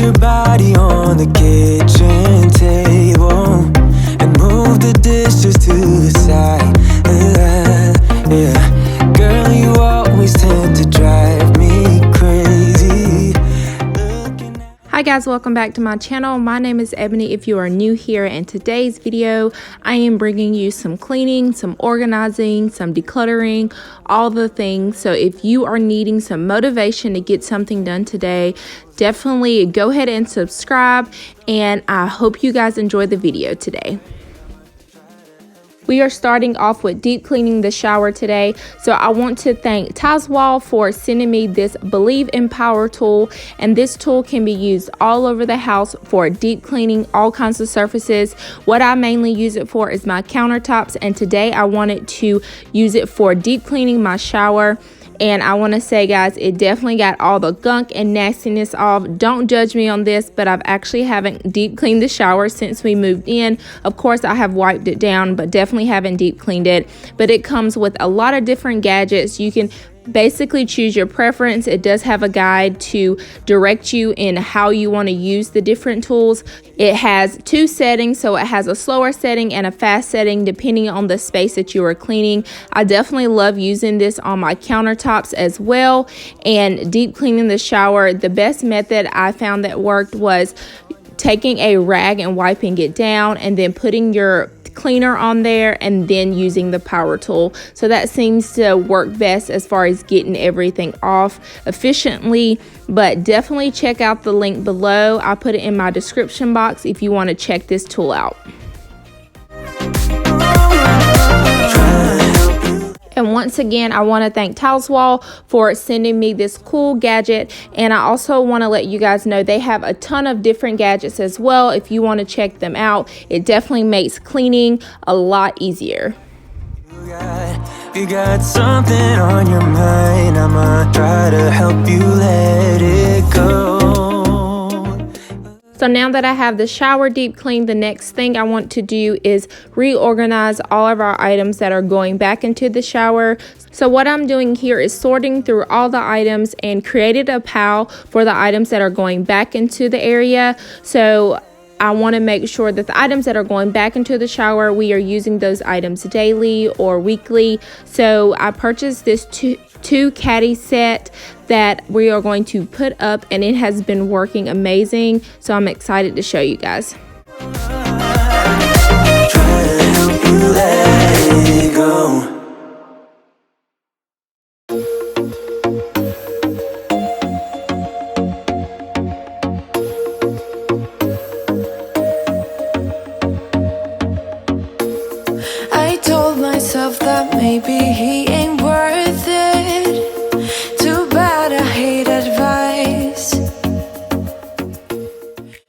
your body on the kitchen table and move the dishes to the side. Yeah, girl, you always tend to drive me crazy. Hi guys, welcome back to my channel. My name is Ebony if you are new here. In today's video, I am bringing you some cleaning, some organizing, some decluttering, all the things. So if you are needing some motivation to get something done today, definitely go ahead and subscribe, and I hope you guys enjoy the video today. We are starting off with deep cleaning the shower today. So I want to thank Tilswall for sending me this Believe in Power tool. And this tool can be used all over the house for deep cleaning all kinds of surfaces. What I mainly use it for is my countertops. And today I wanted to use it for deep cleaning my shower. And I want to say, guys, it definitely got all the gunk and nastiness off. Don't judge me on this, but I've actually haven't deep cleaned the shower since we moved in. Of course, I have wiped it down, but definitely haven't deep cleaned it. But it comes with a lot of different gadgets. You can basically choose your preference. It does have a guide to direct you in how you want to use the different tools. It has two settings, so it has a slower setting and a fast setting depending on the space that you are cleaning. I definitely love using this on my countertops as well. And deep cleaning the shower, the best method I found that worked was taking a rag and wiping it down and then putting your cleaner on there and then using the power tool. So that seems to work best as far as getting everything off efficiently. But definitely check out the link below. I'll put it in my description box if you want to check this tool out. And once again, I want to thank Tilswall for sending me this cool gadget. And I also want to let you guys know they have a ton of different gadgets as well. If you want to check them out, it definitely makes cleaning a lot easier. You got something on your mind, I'ma try to help you let it go. So now that I have the shower deep cleaned, the next thing I want to do is reorganize all of our items that are going back into the shower. So what I'm doing here is sorting through all the items and created a pile for the items that are going back into the area. So I want to make sure that the items that are going back into the shower, we are using those items daily or weekly. So I purchased this two caddy set that we are going to put up, and it has been working amazing. So I'm excited to show you guys. I told myself that maybe he ain't worth it. Too bad I hate advice.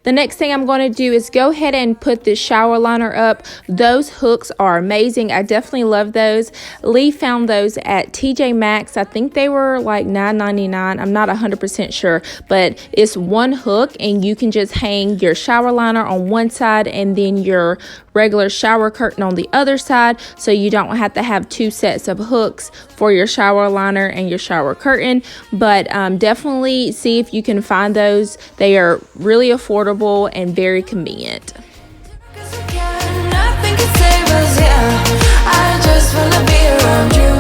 The next thing I'm going to do is go ahead and put this shower liner up. Those hooks are amazing. I definitely love those. Lee found those at TJ Maxx. I think they were like $9.99. I'm not 100% sure, but it's one hook and you can just hang your shower liner on one side and then your regular shower curtain on the other side, so you don't have to have two sets of hooks for your shower liner and your shower curtain. But definitely see if you can find those. They are really affordable and very convenient. I just wanna be around you.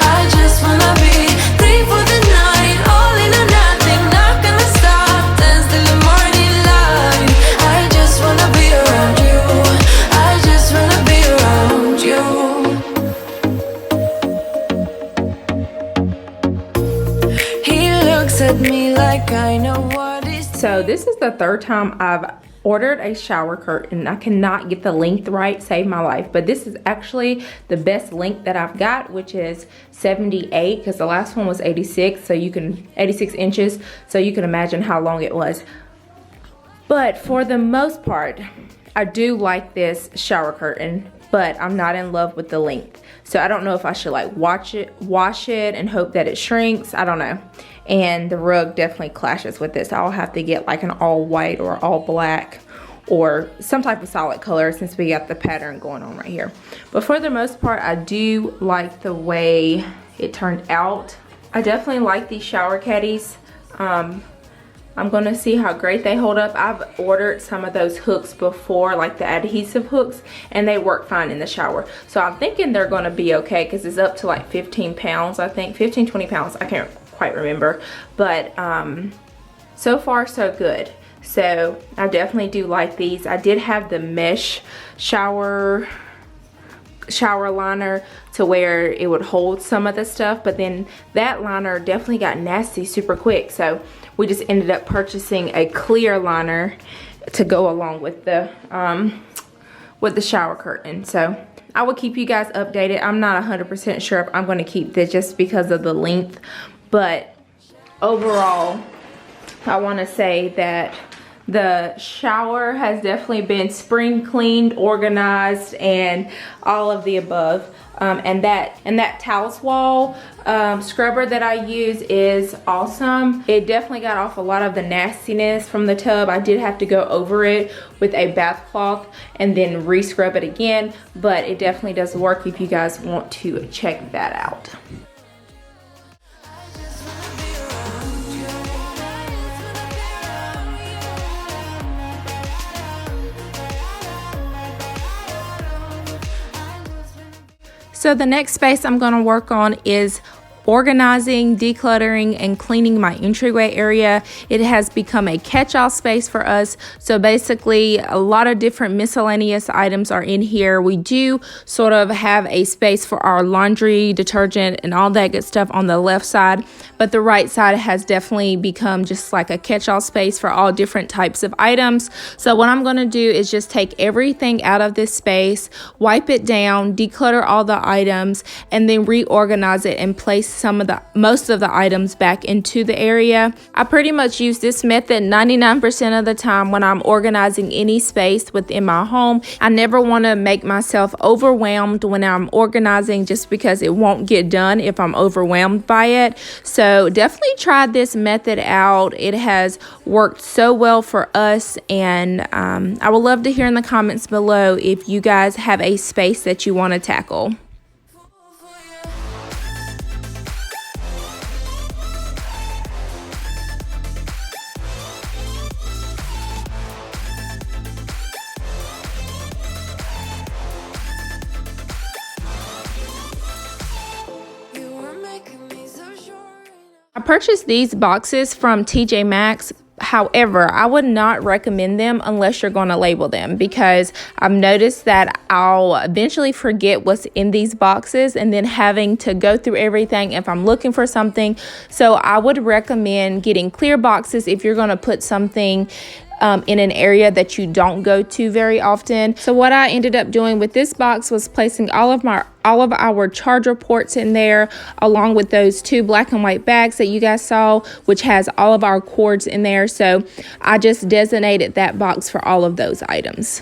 I just wanna be free for the night, all in or nothing, not gonna stop, dance till the morning light. I just wanna be around you. I just wanna be around you. He looks at me like I know what he's doing. So this is the third time I've ordered a shower curtain. I cannot get the length right, save my life, but this is actually the best length that I've got, which is 78, because the last one was 86, so you can 86 inches, so you can imagine how long it was. But for the most part, I do like this shower curtain, but I'm not in love with the length. So I don't know if I should like wash it and hope that it shrinks. I don't know. And the rug definitely clashes with this. I'll have to get like an all white or all black or some type of solid color since we got the pattern going on right here. But for the most part, I do like the way it turned out. I definitely like these shower caddies. I'm going to see how great they hold up. I've ordered some of those hooks before, like the adhesive hooks, and they work fine in the shower. So I'm thinking they're going to be okay because it's up to like 15 pounds, I think. 15, 20 pounds. I can't quite remember. But so far, so good. So I definitely do like these. I did have the mesh shower liner to where it would hold some of the stuff, but then that liner definitely got nasty super quick. So we just ended up purchasing a clear liner to go along with the shower curtain. So I will keep you guys updated. I'm not 100% sure if I'm going to keep this just because of the length, but overall I want to say that the shower has definitely been spring cleaned, organized, and all of the above. And that Tilswall scrubber that I use is awesome. It definitely got off a lot of the nastiness from the tub. I did have to go over it with a bath cloth and then re-scrub it again, but it definitely does work if you guys want to check that out. So the next space I'm going to work on is organizing, decluttering, and cleaning my entryway area. It has become a catch-all space for us. So basically a lot of different miscellaneous items are in here. We do sort of have a space for our laundry, detergent, and all that good stuff on the left side, but the right side has definitely become just like a catch-all space for all different types of items. So what I'm going to do is just take everything out of this space, wipe it down, declutter all the items, and then reorganize it and place most of the items back into the area. I pretty much use this method 99% of the time when I'm organizing any space within my home. I never want to make myself overwhelmed when I'm organizing just because it won't get done if I'm overwhelmed by it. So definitely try this method out. It has worked so well for us, and I would love to hear in the comments below if you guys have a space that you want to tackle. I purchased these boxes from TJ Maxx. However, I would not recommend them unless you're going to label them, because I've noticed that I'll eventually forget what's in these boxes and then having to go through everything if I'm looking for something. So I would recommend getting clear boxes if you're going to put something in an area that you don't go to very often. So what I ended up doing with this box was placing all of our charger ports in there, along with those 2 black and white bags that you guys saw, which has all of our cords in there. So I just designated that box for all of those items.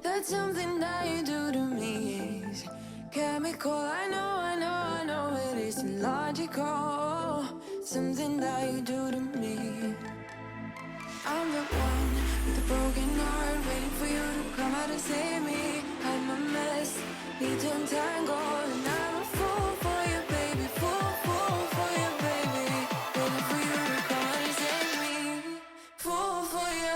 That's something that you do to me is chemical. I know it isn't logical. Something that you do to me. I'm the one with a broken heart, waiting for you to come out and save me. I'm a mess, need to untangle, and I'm a fool for you, baby. Fool for you, baby. Waiting for you to come out and save me. Fool for you.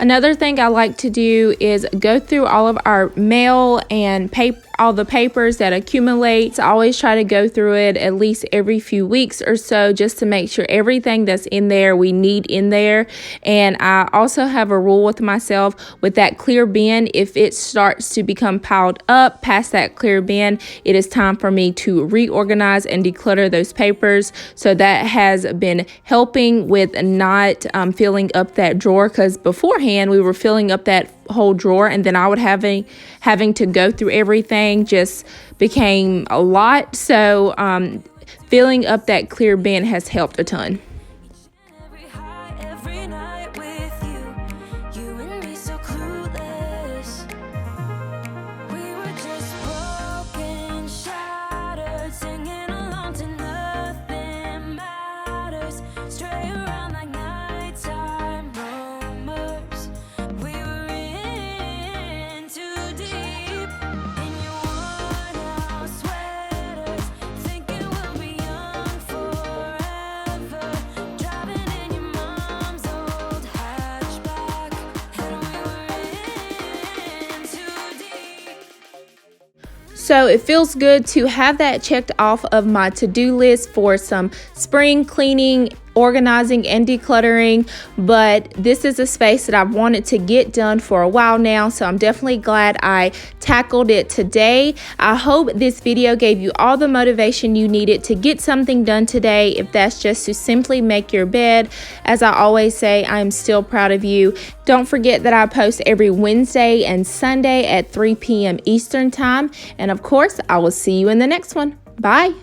Another thing I like to do is go through all of our mail and all the papers that accumulate. I always try to go through it at least every few weeks or so just to make sure everything that's in there we need in there. And I also have a rule with myself with that clear bin. If it starts to become piled up past that clear bin, it is time for me to reorganize and declutter those papers. So that has been helping with not filling up that drawer, because beforehand we were filling up that whole drawer, and then I would having to go through everything just became a lot. So filling up that clear bin has helped a ton. Every night with you, you and me so clueless. We were just broken, shattered, singing along to nothing matters. Stray around like nighttime rumors. We were in too deep in your worn-out sweaters, thinking we'll be young forever. Driving in your mom's old hatchback, and we were in too deep. So it feels good to have that checked off of my to-do list for some spring cleaning, organizing, and decluttering. But this is a space that I've wanted to get done for a while now, so I'm definitely glad I tackled it today. I hope this video gave you all the motivation you needed to get something done today. If that's just to simply make your bed, as I always say, I'm still proud of you. Don't forget that I post every Wednesday and Sunday at 3 p.m. Eastern time. And of course, I will see you in the next one. Bye.